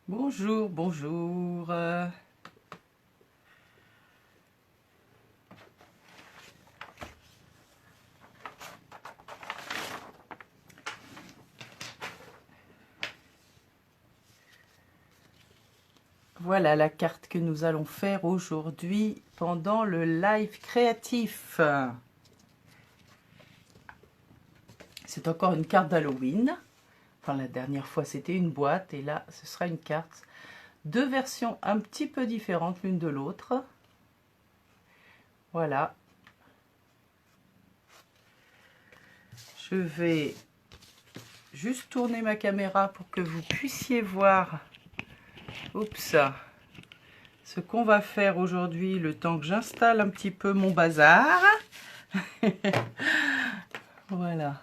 Bonjour, bonjour. Voilà la carte que nous allons faire aujourd'hui pendant le live créatif. C'est encore une carte d'Halloween. Enfin, la dernière fois, c'était une boîte et là, ce sera une carte. Deux versions un petit peu différentes l'une de l'autre. Voilà. Je vais juste tourner ma caméra pour que vous puissiez voir ce qu'on va faire aujourd'hui, le temps que j'installe un petit peu mon bazar. Voilà.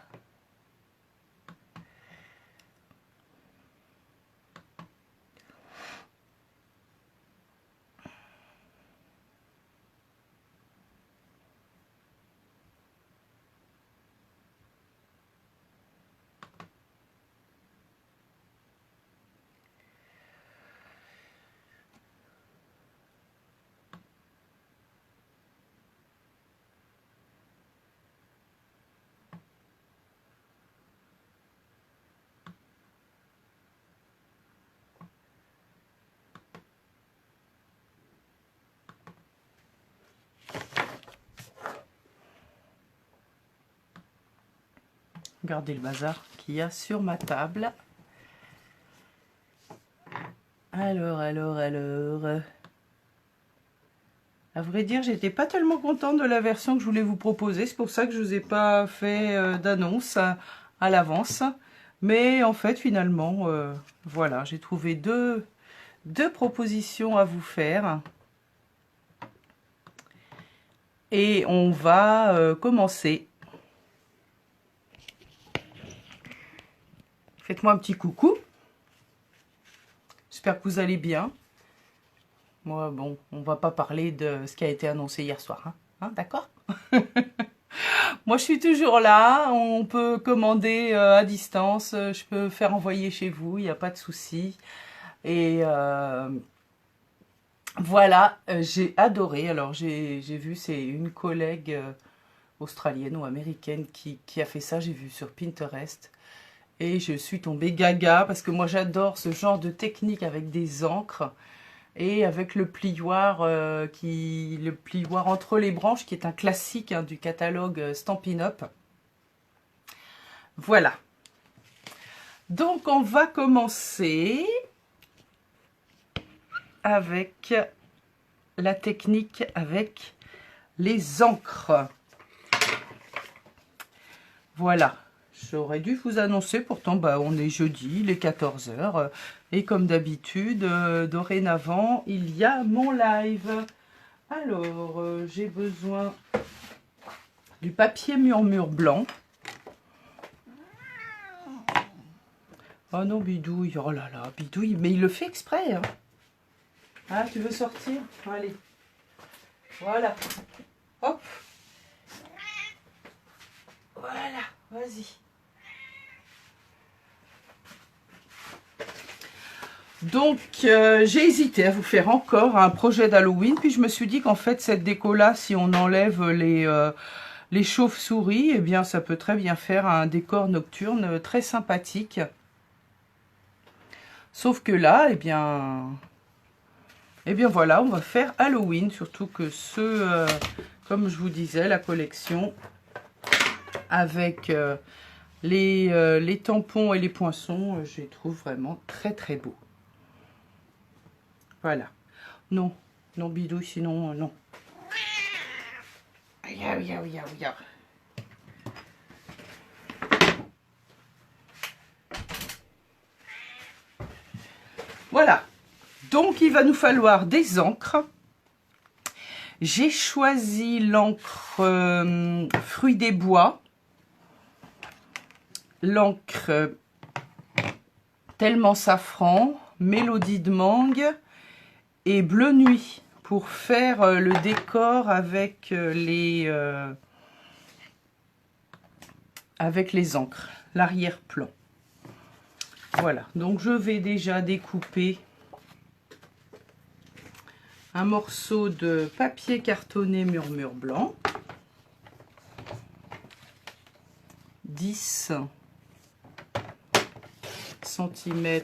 Regardez le bazar qu'il y a sur ma table. Alors. À vrai dire, j'étais pas tellement contente de la version que je voulais vous proposer. C'est pour ça que je vous ai pas fait d'annonce à l'avance. Mais en fait, finalement, voilà, j'ai trouvé deux propositions à vous faire. Et on va commencer. Faites-moi un petit coucou. J'espère que vous allez bien. Moi, bon, on va pas parler de ce qui a été annoncé hier soir, hein, d'accord? Moi, je suis toujours là. On peut commander à distance. Je peux faire envoyer chez vous. Il n'y a pas de souci. Et voilà, j'ai adoré. Alors, j'ai vu, c'est une collègue australienne ou américaine qui a fait ça. J'ai vu sur Pinterest. Et je suis tombée gaga parce que moi, j'adore ce genre de technique avec des encres. Et avec le plioir, le plioir entre les branches, qui est un classique du catalogue Stampin' Up. Voilà. Donc, on va commencer avec la technique avec les encres. Voilà. J'aurais dû vous annoncer, pourtant, on est jeudi, il est 14 h. Et comme d'habitude, dorénavant, il y a mon live. Alors, j'ai besoin du papier murmure blanc. Oh non, Bidouille, oh là là, Bidouille, mais il le fait exprès. Hein. Ah, tu veux sortir? Allez. Voilà. Hop. Voilà, vas-y. Donc, j'ai hésité à vous faire encore un projet d'Halloween, puis je me suis dit qu'en fait, cette déco-là, si on enlève les chauves-souris, eh bien, ça peut très bien faire un décor nocturne très sympathique. Sauf que là, eh bien voilà, on va faire Halloween, surtout que comme je vous disais, la collection avec les tampons et les poinçons, je les trouve vraiment très très beaux. Voilà. Non, non Bidouille, sinon non. Aïe. Voilà. Donc, il va nous falloir des encres. J'ai choisi l'encre Fruits des Bois. L'encre Tellement Safran, Mélodie de Mangue et Bleu Nuit pour faire le décor avec les encres, l'arrière-plan. Voilà, donc je vais déjà découper un morceau de papier cartonné murmure blanc, 10 cm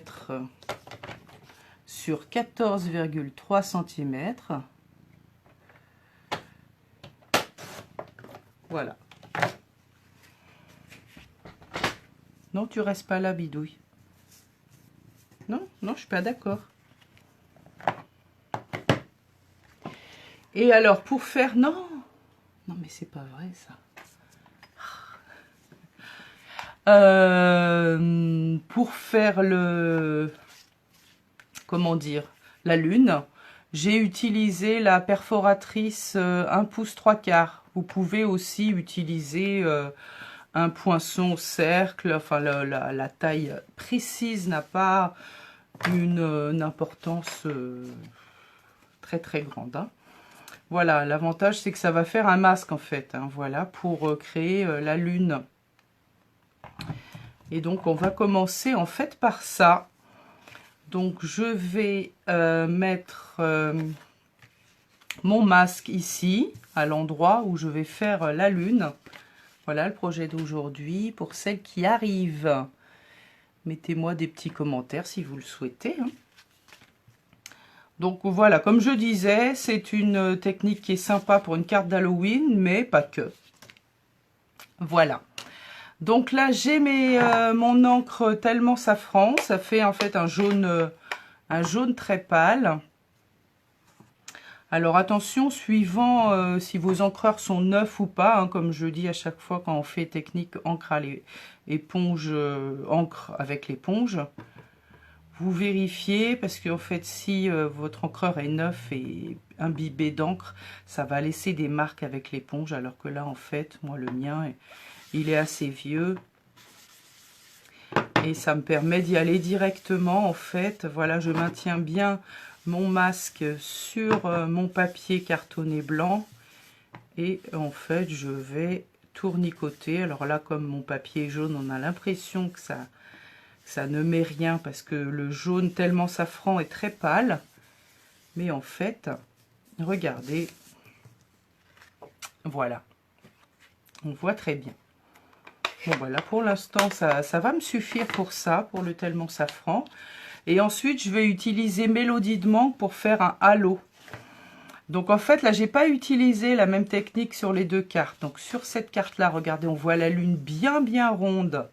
sur 14,3 cm. Voilà. Non, tu restes pas là, bidouille. Non, non, je suis pas d'accord. Et alors, pour faire... Non, non, mais c'est pas vrai, ça. Pour faire le... Comment dire? La lune, j'ai utilisé la perforatrice 1 pouce 3/4. Vous pouvez aussi utiliser un poinçon cercle. Enfin, la taille précise n'a pas une importance très très grande. Hein. Voilà, l'avantage c'est que ça va faire un masque en fait. Hein, voilà, pour créer la lune. Et donc on va commencer en fait par ça. Donc je vais mettre mon masque ici, à l'endroit où je vais faire la lune. Voilà le projet d'aujourd'hui. Pour celles qui arrivent, mettez-moi des petits commentaires si vous le souhaitez. Hein. Donc voilà, comme je disais, c'est une technique qui est sympa pour une carte d'Halloween, mais pas que. Voilà. Donc là, j'ai mon encre tellement safran. Ça fait en fait un jaune très pâle. Alors attention, suivant si vos encreurs sont neufs ou pas, hein, comme je dis à chaque fois quand on fait technique encre à l'éponge, encre avec l'éponge, vous vérifiez parce qu'en fait si votre encreur est neuf et imbibé d'encre, ça va laisser des marques avec l'éponge, alors que là en fait, moi le mien, il est assez vieux. Et ça me permet d'y aller directement en fait. Voilà, je maintiens bien mon masque sur mon papier cartonné blanc. Et en fait, je vais tournicoter. Alors là, comme mon papier est jaune, on a l'impression que ça ne met rien parce que le jaune tellement safran est très pâle. Mais en fait, regardez. Voilà. On voit très bien. Bon voilà, pour l'instant, ça va me suffire pour ça, pour le tellement safran. Et ensuite, je vais utiliser Mélodie de mangue pour faire un halo. Donc en fait, là, j'ai pas utilisé la même technique sur les deux cartes. Donc sur cette carte-là, regardez, on voit la lune bien bien ronde.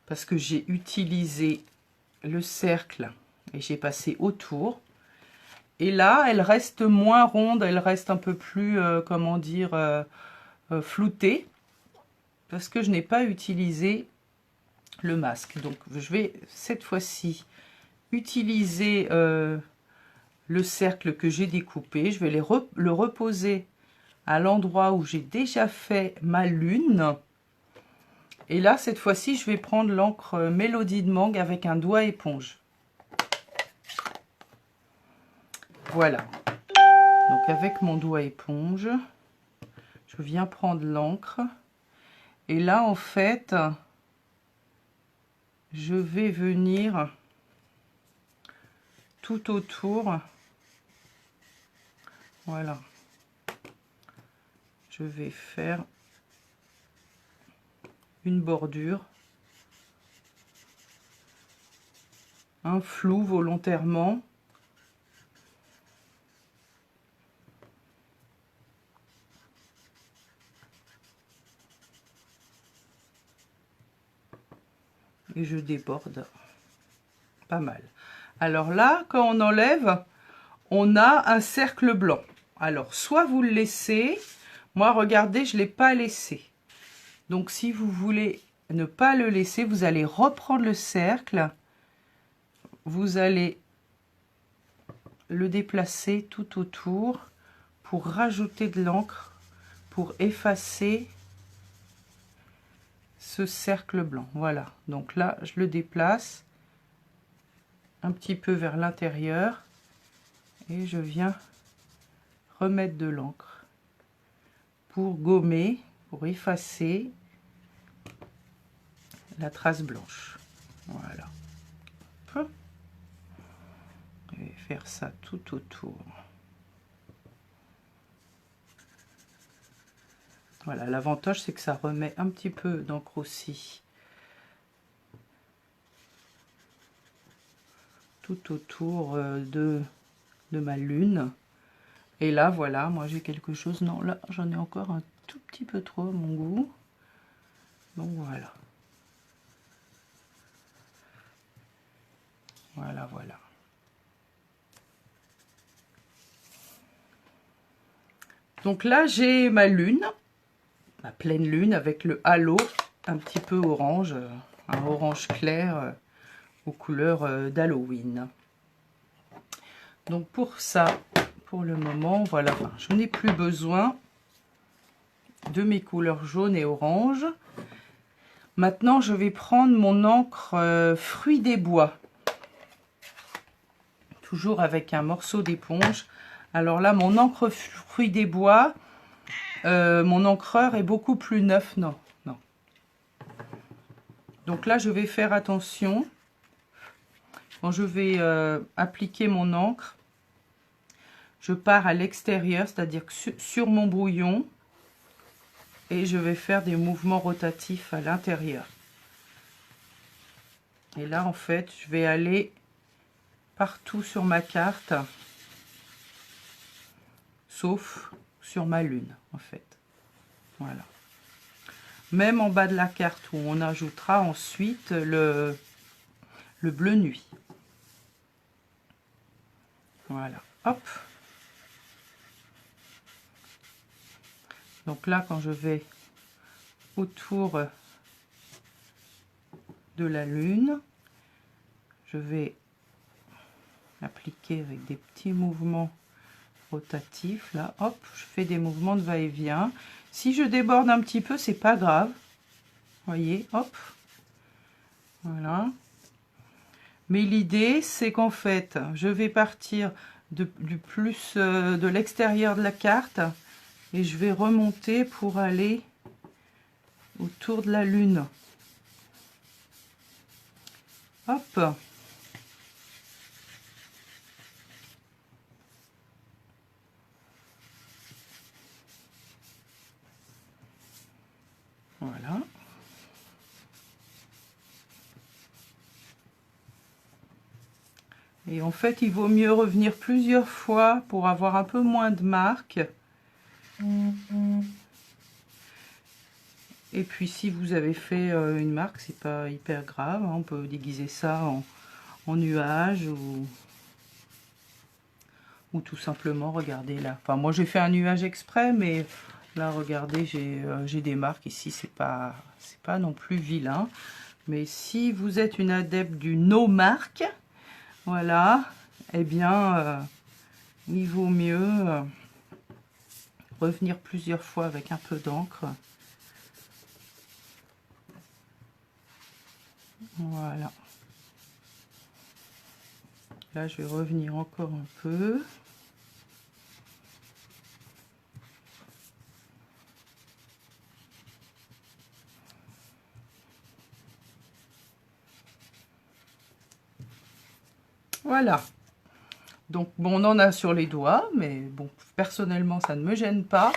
Parce que j'ai utilisé le cercle et j'ai passé autour. Et là, elle reste moins ronde, elle reste un peu plus, comment dire, floutée. Parce que je n'ai pas utilisé le masque. Donc je vais cette fois-ci utiliser le cercle que j'ai découpé. Je vais le reposer à l'endroit où j'ai déjà fait ma lune. Et là, cette fois-ci, je vais prendre l'encre Mélodie de mangue avec un doigt éponge. Voilà. Donc avec mon doigt éponge, je viens prendre l'encre. Et là, en fait, je vais venir tout autour. Voilà. Je vais faire une bordure. Un flou volontairement. Et je déborde pas mal. Alors là, quand on enlève, on a un cercle blanc. Alors, soit vous le laissez. Moi, regardez, je ne l'ai pas laissé. Donc, si vous voulez ne pas le laisser, vous allez reprendre le cercle. Vous allez le déplacer tout autour pour rajouter de l'encre, pour effacer ce cercle blanc. Voilà. Donc là, je le déplace un petit peu vers l'intérieur et je viens remettre de l'encre pour gommer, pour effacer la trace blanche. Voilà. Je vais faire ça tout autour. Voilà, l'avantage c'est que ça remet un petit peu d'encre aussi. Tout autour de ma lune. Et là, voilà, moi j'ai quelque chose. Non, là, j'en ai encore un tout petit peu trop à mon goût. Donc voilà. Voilà, voilà. Donc là, j'ai ma lune, ma pleine lune avec le halo un petit peu orange, un orange clair aux couleurs d'Halloween. Donc pour ça, pour le moment, voilà, enfin, je n'ai plus besoin de mes couleurs jaune et orange. Maintenant, je vais prendre mon encre Fruits des bois. Toujours avec un morceau d'éponge. Alors là, mon encre Fruits des bois, mon encreur est beaucoup plus neuf. Non, non. Donc là, je vais faire attention. Quand je vais appliquer mon encre, je pars à l'extérieur, c'est-à-dire que sur mon brouillon, et je vais faire des mouvements rotatifs à l'intérieur. Et là, en fait, je vais aller partout sur ma carte, sauf sur ma lune, en fait. Voilà. Même en bas de la carte où on ajoutera ensuite le bleu nuit. Voilà, hop. Donc là, quand je vais autour de la lune, je vais appliquer avec des petits mouvements rotatifs. Là, hop, je fais des mouvements de va-et-vient. Si je déborde un petit peu, c'est pas grave. Voyez, hop. Voilà. Mais l'idée, c'est qu'en fait, je vais partir du plus de l'extérieur de la carte et je vais remonter pour aller autour de la lune. Hop. Voilà. Et en fait, il vaut mieux revenir plusieurs fois pour avoir un peu moins de marques. Et puis, si vous avez fait une marque, c'est pas hyper grave. Hein, on peut déguiser ça en nuage ou tout simplement, regardez là. Enfin, moi, j'ai fait un nuage exprès, mais là, regardez, j'ai des marques ici. C'est pas non plus vilain. Mais si vous êtes une adepte du no marque, voilà, eh bien, il vaut mieux revenir plusieurs fois avec un peu d'encre. Voilà. Là, je vais revenir encore un peu. Voilà. Donc, bon, on en a sur les doigts, mais bon, personnellement, ça ne me gêne pas.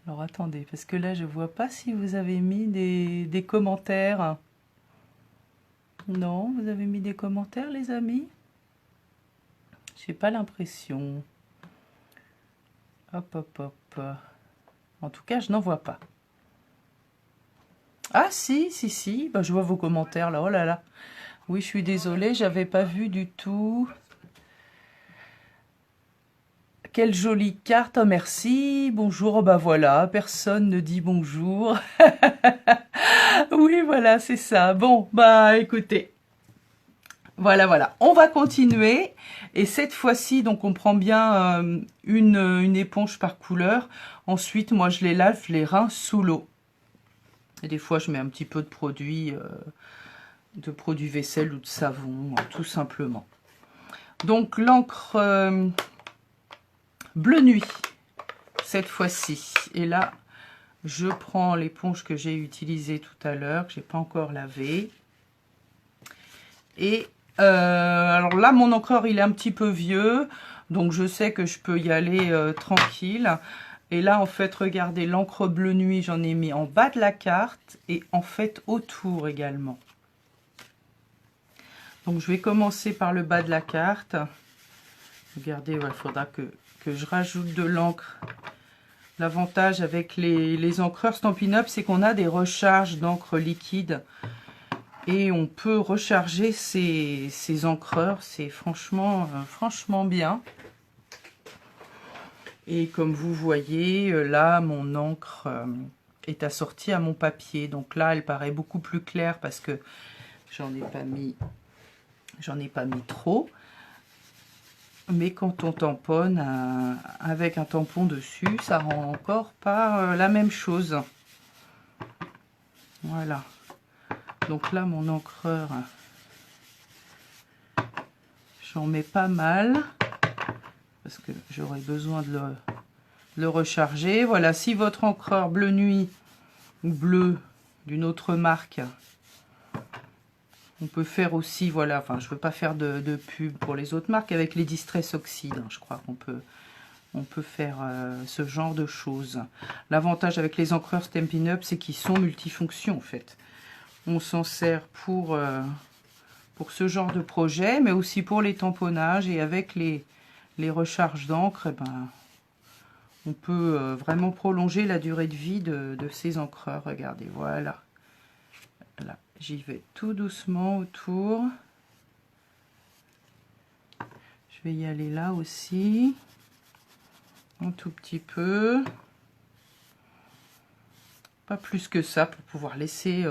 Alors, attendez, parce que là, je vois pas si vous avez mis des commentaires. Non, vous avez mis des commentaires, les amis? J'ai pas l'impression. Hop, hop, hop. En tout cas, je n'en vois pas. Ah, si, si, si. Bah, je vois vos commentaires, là. Oh là là. Oui, je suis désolée, j'avais pas vu du tout. Quelle jolie carte, oh, merci. Bonjour, oh, bah voilà, personne ne dit bonjour. Oui, voilà, c'est ça. Bon, bah écoutez. Voilà, voilà. On va continuer. Et cette fois-ci, donc on prend bien une éponge par couleur. Ensuite, moi, je les lave, je les rince sous l'eau. Et des fois, je mets un petit peu de produit vaisselle ou de savon, tout simplement. Donc, l'encre bleu nuit, cette fois-ci. Et là, je prends l'éponge que j'ai utilisée tout à l'heure, que j'ai pas encore lavée. Et Alors là, mon encreur, il est un petit peu vieux. Donc, je sais que je peux y aller tranquille. Et là, en fait, regardez, l'encre bleu nuit, j'en ai mis en bas de la carte. Et en fait, autour également. Donc, je vais commencer par le bas de la carte. Regardez, il faudra que je rajoute de l'encre. L'avantage avec les encreurs Stampin' Up, c'est qu'on a des recharges d'encre liquide. Et on peut recharger ces encreurs. C'est franchement bien. Et comme vous voyez, là, mon encre est assortie à mon papier. Donc là, elle paraît beaucoup plus claire parce que j'en ai pas mis trop. Mais quand on tamponne avec un tampon dessus, ça rend encore pas la même chose. Voilà. Donc là, mon encreur, j'en mets pas mal. Parce que j'aurai besoin de le recharger. Voilà, si votre encreur bleu nuit ou bleu d'une autre marque, on peut faire aussi, voilà, enfin je ne veux pas faire de pub pour les autres marques, avec les Distress Oxide, hein, je crois qu'on peut faire ce genre de choses. L'avantage avec les encreurs Stampin' Up, c'est qu'ils sont multifonctions en fait. On s'en sert pour ce genre de projet, mais aussi pour les tamponnages, et avec les recharges d'encre, eh ben, on peut vraiment prolonger la durée de vie de ces encreurs. Regardez, voilà. Là, j'y vais tout doucement autour. Je vais y aller là aussi. Un tout petit peu. Pas plus que ça pour pouvoir laisser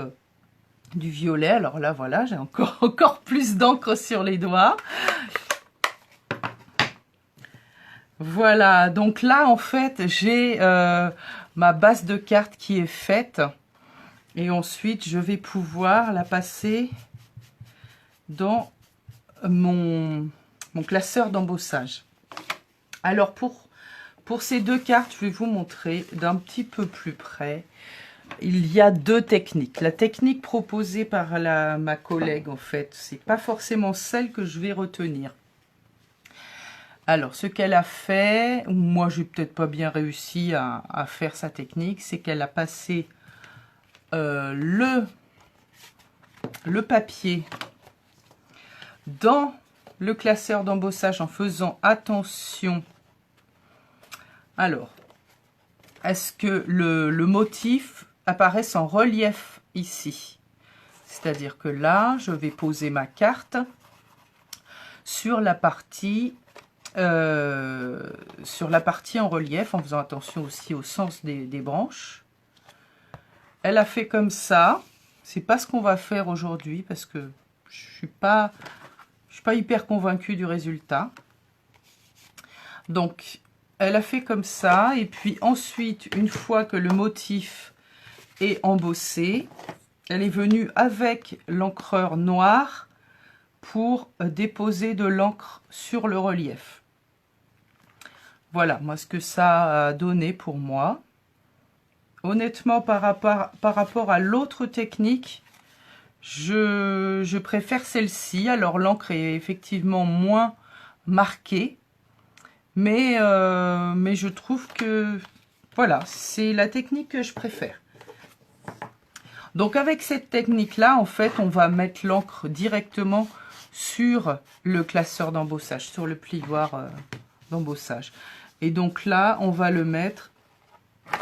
du violet. Alors là, voilà, j'ai encore plus d'encre sur les doigts. Voilà, donc là, en fait, j'ai ma base de carte qui est faite. Et ensuite, je vais pouvoir la passer dans mon classeur d'embossage. Alors, pour ces deux cartes, je vais vous montrer d'un petit peu plus près. Il y a deux techniques. La technique proposée par ma collègue, en fait, c'est pas forcément celle que je vais retenir. Alors, ce qu'elle a fait, moi, j'ai peut-être pas bien réussi à faire sa technique, c'est qu'elle a passé le papier dans le classeur d'embossage en faisant attention. Alors, est-ce que le motif apparaisse en relief ici? C'est-à-dire que là, je vais poser ma carte sur la partie en relief, en faisant attention aussi au sens des branches. Elle a fait comme ça. C'est pas ce qu'on va faire aujourd'hui parce que je suis pas hyper convaincue du résultat. Donc, elle a fait comme ça. Et puis ensuite, une fois que le motif est embossé, elle est venue avec l'encreur noire pour déposer de l'encre sur le relief. Voilà, moi, ce que ça a donné pour moi. Honnêtement, par rapport à l'autre technique, je préfère celle-ci. Alors, l'encre est effectivement moins marquée, mais je trouve que, voilà, c'est la technique que je préfère. Donc, avec cette technique-là, en fait, on va mettre l'encre directement sur le classeur d'embossage, sur le plioir d'embossage. Et donc là, on va le mettre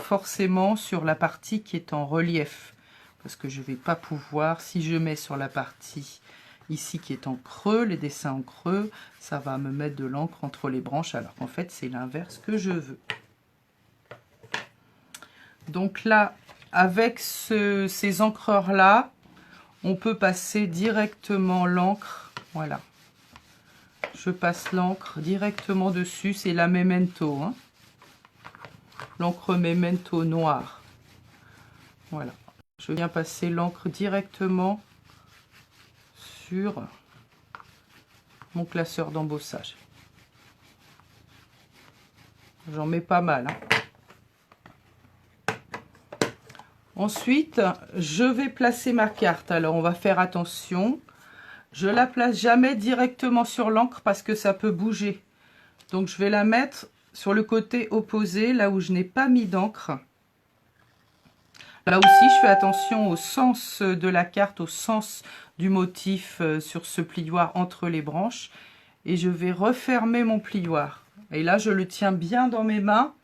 forcément sur la partie qui est en relief, parce que je vais pas pouvoir, si je mets sur la partie ici qui est en creux, les dessins en creux, ça va me mettre de l'encre entre les branches, alors qu'en fait c'est l'inverse que je veux. Donc là, avec ces encreurs là, on peut passer directement l'encre, voilà, je passe l'encre directement dessus, c'est la Memento, hein. L'encre Memento noire. Voilà. Je viens passer l'encre directement sur mon classeur d'embossage. J'en mets pas mal, hein. Ensuite, je vais placer ma carte. Alors, on va faire attention. Je la place jamais directement sur l'encre parce que ça peut bouger. Donc je vais la mettre sur le côté opposé, là où je n'ai pas mis d'encre. Là aussi, je fais attention au sens de la carte, au sens du motif sur ce plioir entre les branches. Et je vais refermer mon plioir. Et là, je le tiens bien dans mes mains.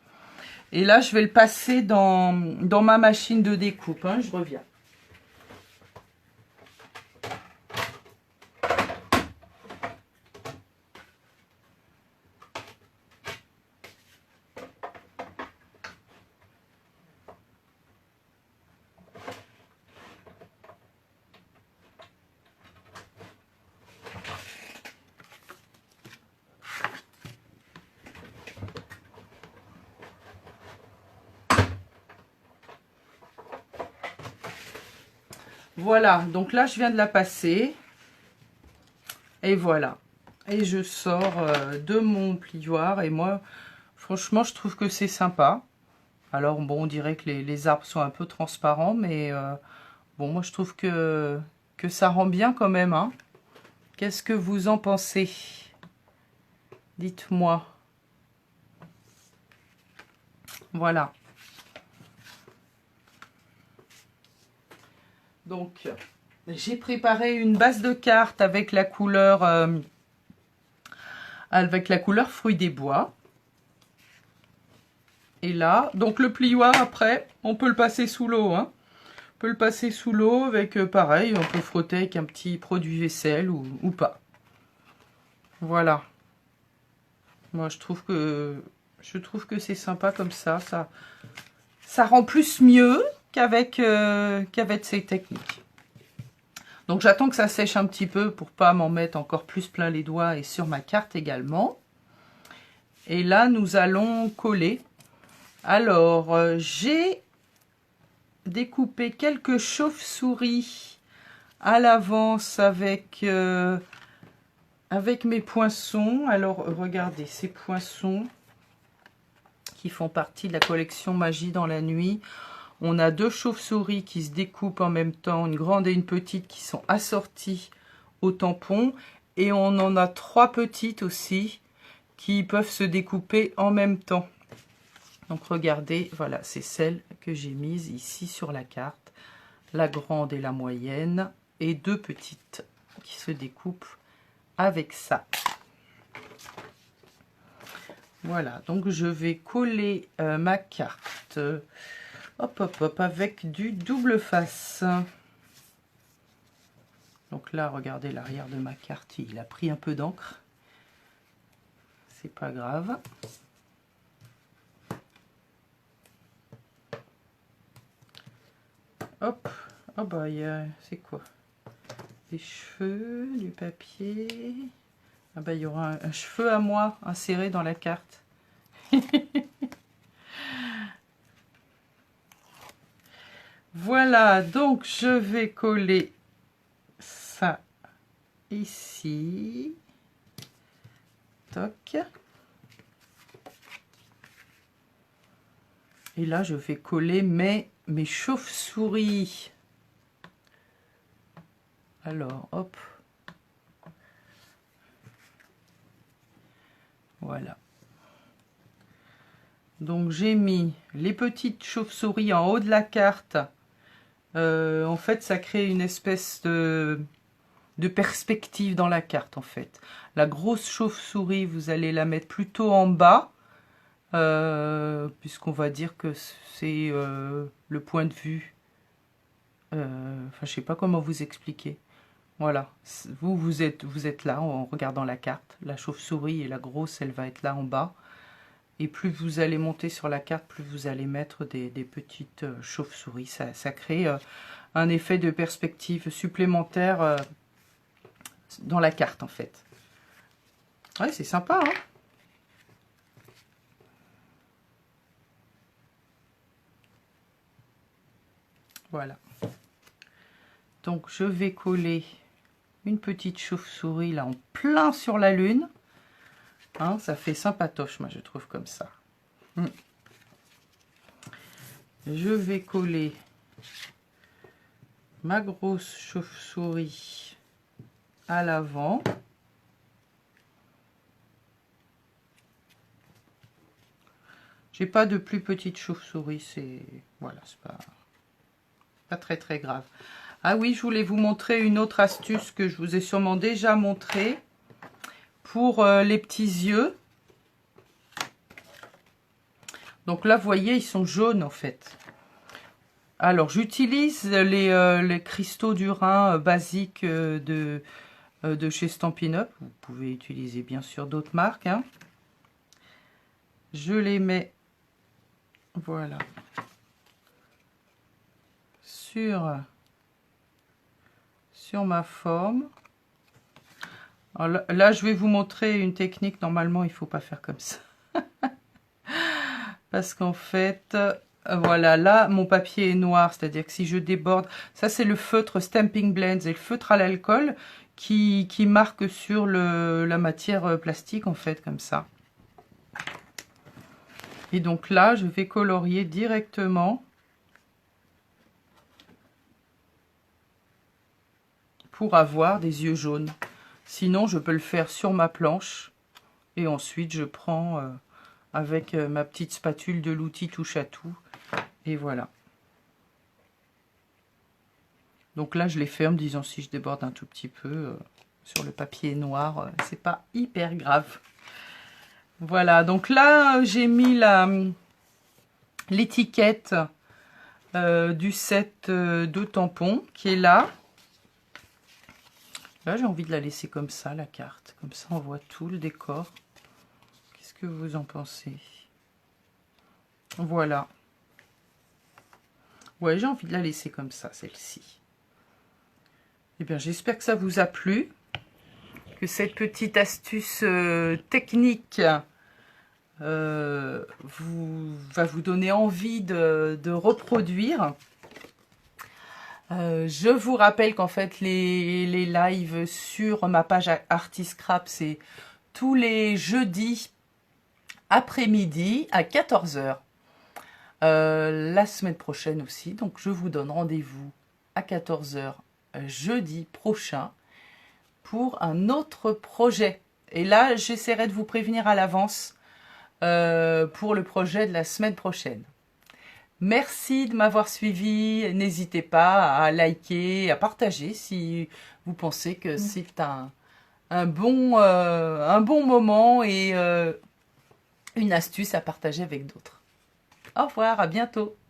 Et là, je vais le passer dans ma machine de découpe. Hein, je reviens. Voilà, donc là, je viens de la passer. Et voilà. Et je sors de mon plioir. Et moi, franchement, je trouve que c'est sympa. Alors, bon, on dirait que les arbres sont un peu transparents. Mais bon, moi, je trouve que ça rend bien quand même. Hein. Qu'est-ce que vous en pensez? Dites-moi. Voilà. Donc, j'ai préparé une base de cartes avec la couleur fruit des bois. Et là, donc le plioir après, on peut le passer sous l'eau. Hein. On peut le passer sous l'eau avec, pareil, on peut frotter avec un petit produit vaisselle ou pas. Voilà. Moi, je trouve que c'est sympa comme ça. Ça rend plus mieux qu'avec ces techniques. Donc j'attends que ça sèche un petit peu pour pas m'en mettre encore plus plein les doigts et sur ma carte également. Et là, nous allons coller. Alors, j'ai découpé quelques chauves-souris à l'avance avec mes poinçons. Alors, regardez, ces poinçons qui font partie de la collection Magie dans la nuit. On a deux chauves-souris qui se découpent en même temps, une grande et une petite qui sont assorties au tampon. Et on en a trois petites aussi qui peuvent se découper en même temps. Donc regardez, voilà, c'est celles que j'ai mises ici sur la carte. La grande et la moyenne. Et deux petites qui se découpent avec ça. Voilà, donc je vais coller ma carte. Hop, hop, hop, avec du double face. Donc là, regardez l'arrière de ma carte, il a pris un peu d'encre. C'est pas grave. Hop, oh bah, c'est quoi? Des cheveux, du papier. Ah bah, il y aura un cheveu à moi inséré dans la carte. Voilà, donc je vais coller ça ici. Toc. Et là, je vais coller mes chauves-souris. Alors, hop. Voilà. Donc, j'ai mis les petites chauves-souris en haut de la carte. En fait, ça crée une espèce de perspective dans la carte, en fait. La grosse chauve-souris, vous allez la mettre plutôt en bas. Puisqu'on va dire que c'est le point de vue. Enfin, je sais pas comment vous expliquer. Voilà, vous êtes là en regardant la carte. La chauve-souris et la grosse, elle va être là en bas. Et plus vous allez monter sur la carte, plus vous allez mettre des petites chauves-souris. Ça crée un effet de perspective supplémentaire dans la carte, en fait. Ouais, c'est sympa, hein? Voilà. Donc, je vais coller une petite chauve-souris là en plein sur la lune. Hein, ça fait sympatoche, moi je trouve comme ça. Je vais coller ma grosse chauve-souris à l'avant. J'ai pas de plus petite chauve-souris, c'est voilà, c'est pas très très grave. Ah oui, je voulais vous montrer une autre astuce que je vous ai sûrement déjà montré pour les petits yeux. Donc là, vous voyez, ils sont jaunes en fait. Alors, j'utilise les cristaux du Rhin basiques de chez Stampin' Up. Vous pouvez utiliser bien sûr d'autres marques, hein. Je les mets, voilà, sur ma forme. Alors là, je vais vous montrer une technique. Normalement, il ne faut pas faire comme ça. Parce qu'en fait, voilà, là, mon papier est noir. C'est-à-dire que si je déborde, ça c'est le feutre Stamping Blends et le feutre à l'alcool qui marque sur la matière plastique, en fait, comme ça. Et donc là, je vais colorier directement pour avoir des yeux jaunes. Sinon, je peux le faire sur ma planche. Et ensuite, je prends avec ma petite spatule de l'outil touche à tout. Et voilà. Donc là, je les ferme, disons si je déborde un tout petit peu sur le papier noir, c'est pas hyper grave. Voilà, donc là, j'ai mis l'étiquette du set de tampons qui est là. Là, j'ai envie de la laisser comme ça, la carte. Comme ça, on voit tout le décor. Qu'est-ce que vous en pensez? Voilà. Ouais, j'ai envie de la laisser comme ça, celle-ci. Eh bien, j'espère que ça vous a plu. Que cette petite astuce technique va vous donner envie de reproduire. Je vous rappelle qu'en fait, les lives sur ma page Artiscrap, c'est tous les jeudis après-midi à 14 h. La semaine prochaine aussi. Donc, je vous donne rendez-vous à 14 h jeudi prochain pour un autre projet. Et là, j'essaierai de vous prévenir à l'avance pour le projet de la semaine prochaine. Merci de m'avoir suivi. N'hésitez pas à liker, à partager si vous pensez que c'est un bon moment et une astuce à partager avec d'autres. Au revoir, à bientôt.